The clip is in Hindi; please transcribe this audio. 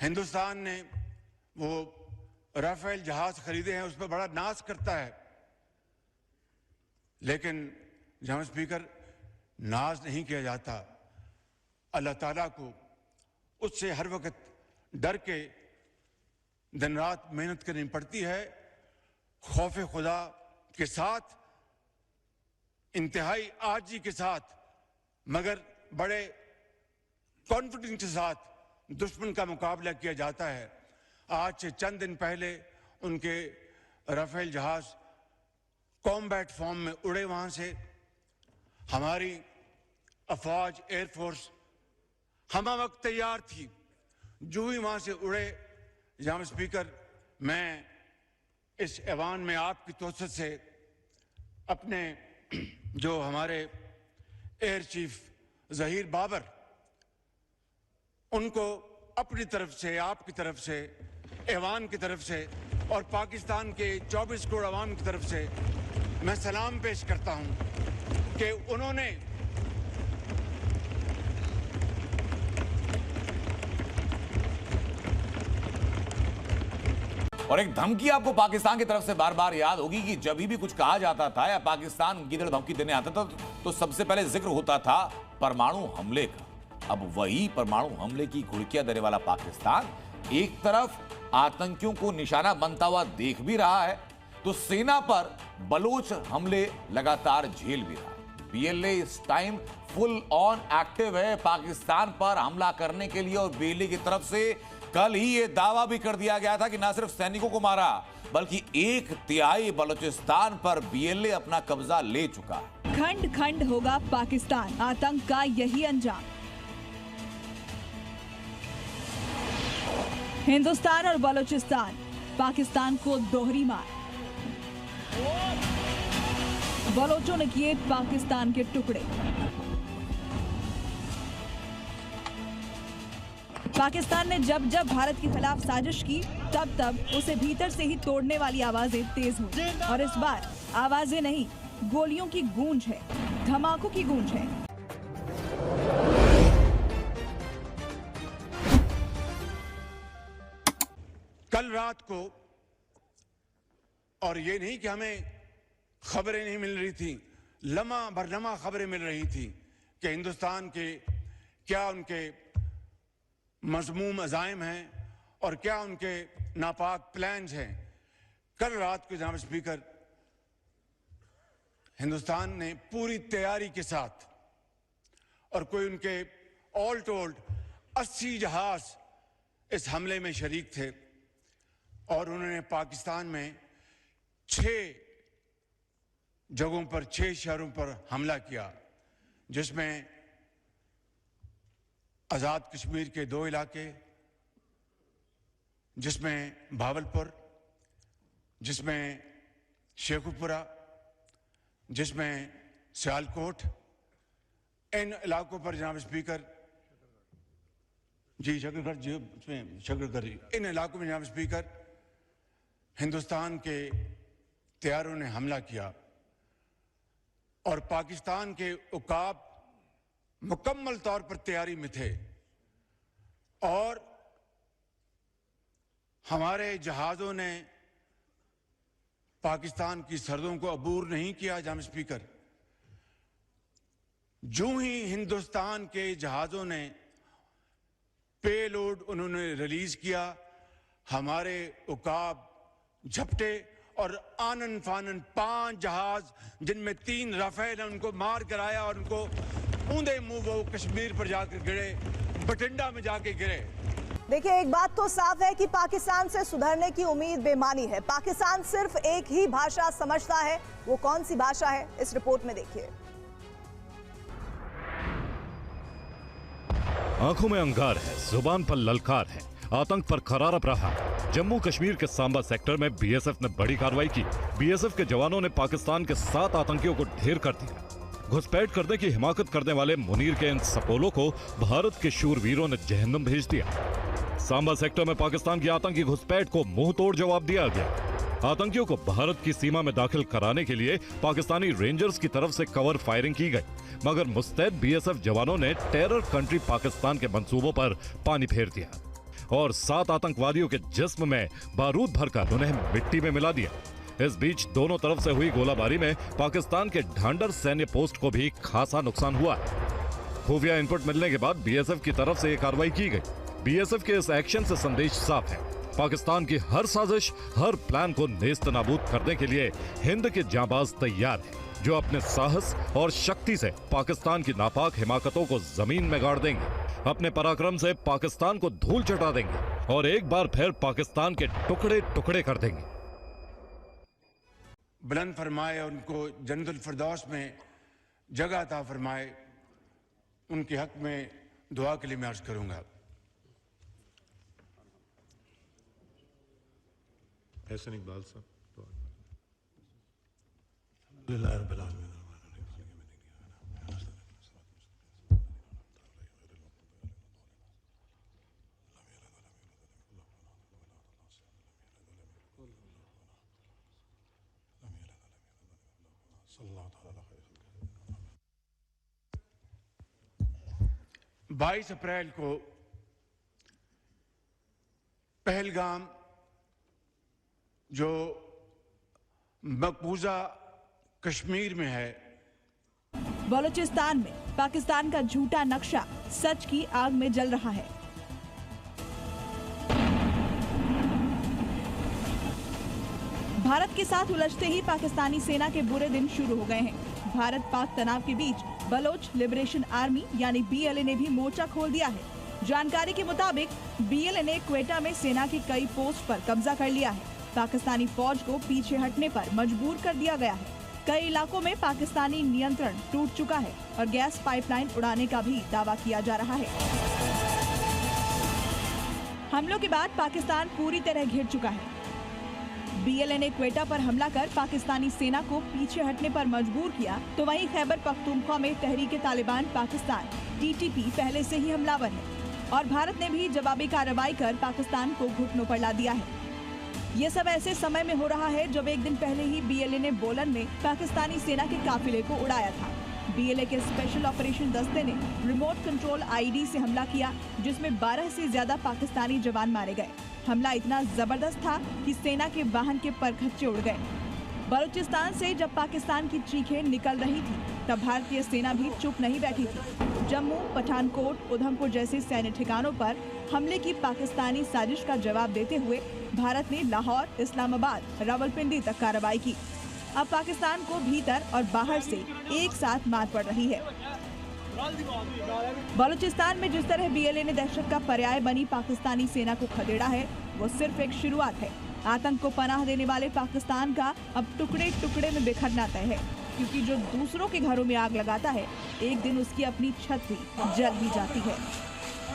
हिंदुस्तान ने वो राफेल जहाज खरीदे हैं, उस पर बड़ा नाज करता है, लेकिन जनाब स्पीकर नाज नहीं किया जाता। अल्लाह ताला को उससे हर वक्त डर के दिन रात मेहनत करनी पड़ती है, खौफ खुदा के साथ, इंतहाई आजी के साथ, मगर बड़े कॉन्फिडेंस के साथ दुश्मन का मुकाबला किया जाता है। आज से चंद दिन पहले उनके राफेल जहाज कॉम्बैट फॉर्म में उड़े वहां से। हमारी अफवाज एयरफोर्स हम वक्त तैयार थी। जो ही वहां से उड़े, जनाब स्पीकर, मैं इस ऐवान में आपकी तोसत से अपने जो हमारे एयर चीफ जहीर बाबर, उनको अपनी तरफ से, आपकी तरफ से, ऐवान की तरफ से और पाकिस्तान के 24 करोड़ अवाम की तरफ से मैं सलाम पेश करता हूं कि उन्होंने और एक धमकी आपको पाकिस्तान की तरफ से बार बार याद होगी कि जब भी कुछ कहा जाता था या पाकिस्तान गिदड़ धमकी देने आता था तो सबसे पहले जिक्र होता था परमाणु हमले का। अब वही परमाणु हमले की घुड़कियां देने वाला पाकिस्तान एक तरफ आतंकियों को निशाना बनता हुआ देख भी रहा है, तो सेना पर बलोच हमले लगातार झेल भी रहा है। बीएलए इस टाइम फुल ऑन एक्टिव है पाकिस्तान पर हमला करने के लिए, और बीएलए की तरफ से कल ही यह दावा भी कर दिया गया था कि न सिर्फ सैनिकों को मारा बल्कि 1/3 बलूचिस्तान पर बीएलए अपना कब्जा ले चुका है। खंड खंड होगा पाकिस्तान, आतंक का यही अंजाम। हिंदुस्तान और बलूचिस्तान, पाकिस्तान को दोहरी मार। बलोचों ने किए पाकिस्तान के टुकड़े। पाकिस्तान ने जब जब भारत के खिलाफ साजिश की तब तब उसे भीतर से ही तोड़ने वाली आवाजें तेज हुई, और इस बार आवाजें नहीं, गोलियों की गूंज है, धमाकों की गूंज है। कल रात को, और ये नहीं कि हमें खबरें नहीं मिल रही थी, लम्हा बरलम्हा खबरें मिल रही थी कि हिंदुस्तान के क्या उनके मज़मूम अज़ाइम हैं और क्या उनके नापाक प्लान्स हैं। कल रात को जनाब स्पीकर, हिंदुस्तान ने पूरी तैयारी के साथ, और कोई उनके ऑल टोल्ड 80 जहाज इस हमले में शरीक थे, और उन्होंने पाकिस्तान में 6 जगहों पर, 6 शहरों पर हमला किया, जिसमें आज़ाद कश्मीर के 2 इलाके, जिसमें भावलपुर, जिसमें शेखुपुरा, जिसमें सियालकोट। इन इलाकों पर जनाब स्पीकर जी, शकरगढ़ जी, उसमें शकरगढ़, इन इलाकों में जनाब स्पीकर हिंदुस्तान के तैयारों ने हमला किया, और पाकिस्तान के उकाब मुकम्मल तौर पर तैयारी में थे, और हमारे जहाजों ने पाकिस्तान की सरहदों को अबूर नहीं किया। जनाब स्पीकर, जो ही हिंदुस्तान के जहाजों ने पेलोड उन्होंने रिलीज किया, हमारे उकाब झपटे और आनन फानन 5 जहाज, जिनमें 3 राफेल, उनको मार कराया और उनको ऊंधे मुंह वो कश्मीर पर जाकर गिरे, बठिंडा में जाके गिरे। देखिए, एक बात तो साफ है कि पाकिस्तान से सुधरने की उम्मीद बेमानी है। पाकिस्तान सिर्फ एक ही भाषा समझता है, वो कौन सी भाषा है, इस रिपोर्ट में देखिए। आंखों में अंगार है, जुबान पर ललकार है, आतंक पर करारा प्रहार। जम्मू कश्मीर के सांबा सेक्टर में बीएसएफ ने बड़ी कार्रवाई की। बीएसएफ के जवानों ने पाकिस्तान के 7 आतंकियों को ढेर कर दिया। घुसपैठ करने की हिमाकत करने वाले मुनीर के इन सपोलों को भारत के शूरवीरों ने जहन्नम भेज दिया। सांबा सेक्टर में पाकिस्तान की आतंकी घुसपैठ को मुंह तोड़ जवाब दिया गया। आतंकियों को भारत की सीमा में दाखिल कराने के लिए पाकिस्तानी रेंजर्स की तरफ से कवर फायरिंग की गई, मगर मुस्तैद बीएसएफ जवानों ने टेरर कंट्री पाकिस्तान के मंसूबों पर पानी फेर दिया। और 7 आतंकवादियों के जिस्म में बारूद भरकर उन्हें मिट्टी में मिला दिया। इस बीच दोनों तरफ से हुई गोलाबारी में पाकिस्तान के ढांढर सैन्य पोस्ट को भी खासा नुकसान हुआ है। खुफिया इनपुट मिलने के बाद बीएसएफ की तरफ से ये कार्रवाई की गई। बीएसएफ के इस एक्शन से संदेश साफ है, पाकिस्तान की हर साजिश, हर प्लान को नेस्त नाबूद करने के लिए हिंद के जांबाज तैयार हैं, जो अपने साहस और शक्ति से पाकिस्तान की नापाक हिमाकतों को जमीन में गाड़ देंगे, अपने पराक्रम से पाकिस्तान को धूल चटा देंगे और एक बार फिर पाकिस्तान के टुकड़े टुकड़े कर देंगे। बुलंद फरमाए और उनको जन्नतुल फिरदौस में जगह अता फरमाए, उनके हक में दुआ के लिए मैं अर्ज करूंगा। एहसन इकबाल साहब। बाईस अप्रैल को पहलगाम जो मकबूजा कश्मीर में है, बलूचिस्तान में पाकिस्तान का झूठा नक्शा सच की आग में जल रहा है। भारत के साथ उलझते ही पाकिस्तानी सेना के बुरे दिन शुरू हो गए हैं। भारत पाक तनाव के बीच बलोच लिबरेशन आर्मी यानी बीएलए ने भी मोर्चा खोल दिया है। जानकारी के मुताबिक बीएलए ने क्वेटा में सेना की कई पोस्ट पर कब्जा कर लिया है। पाकिस्तानी फौज को पीछे हटने पर मजबूर कर दिया गया है। कई इलाकों में पाकिस्तानी नियंत्रण टूट चुका है और गैस पाइपलाइन उड़ाने का भी दावा किया जा रहा है। हमलों के बाद पाकिस्तान पूरी तरह घिर चुका है। बीएलए ने क्वेटा पर हमला कर पाकिस्तानी सेना को पीछे हटने पर मजबूर किया, तो वहीं खैबर पख्तूनख्वा में तहरीक-ए-तालिबान पाकिस्तान टीटीपी पहले से ही हमलावर है और भारत ने भी जवाबी कार्रवाई कर पाकिस्तान को घुटनों पर ला दिया है। ये सब ऐसे समय में हो रहा है जब एक दिन पहले ही बीएलए ने बोलन में पाकिस्तानी सेना के काफिले को उड़ाया था। बीएलए के स्पेशल ऑपरेशन दस्ते ने रिमोट कंट्रोल आईडी से हमला किया, जिसमें 12 से ज्यादा पाकिस्तानी जवान मारे गए। हमला इतना जबरदस्त था कि सेना के वाहन के परखच्चे उड़ गए। बलूचिस्तान से जब पाकिस्तान की चीखें निकल रही थी, तब भारतीय सेना भी चुप नहीं बैठी थी। जम्मू, पठानकोट, उधमपुर जैसे सैन्य ठिकानों पर हमले की पाकिस्तानी साजिश का जवाब देते हुए भारत ने लाहौर, इस्लामाबाद, रावलपिंडी तक कार्रवाई की। अब पाकिस्तान को भीतर और बाहर से एक साथ मात पड़ रही है। बलूचिस्तान में जिस तरह बीएलए ने दहशत का पर्याय बनी पाकिस्तानी सेना को खदेड़ा है, वो सिर्फ एक शुरुआत है। आतंक को पनाह देने वाले पाकिस्तान का अब टुकड़े टुकड़े में बिखरना तय है, क्योंकि जो दूसरों के घरों में आग लगाता है, एक दिन उसकी अपनी छत भी जल ही जाती है।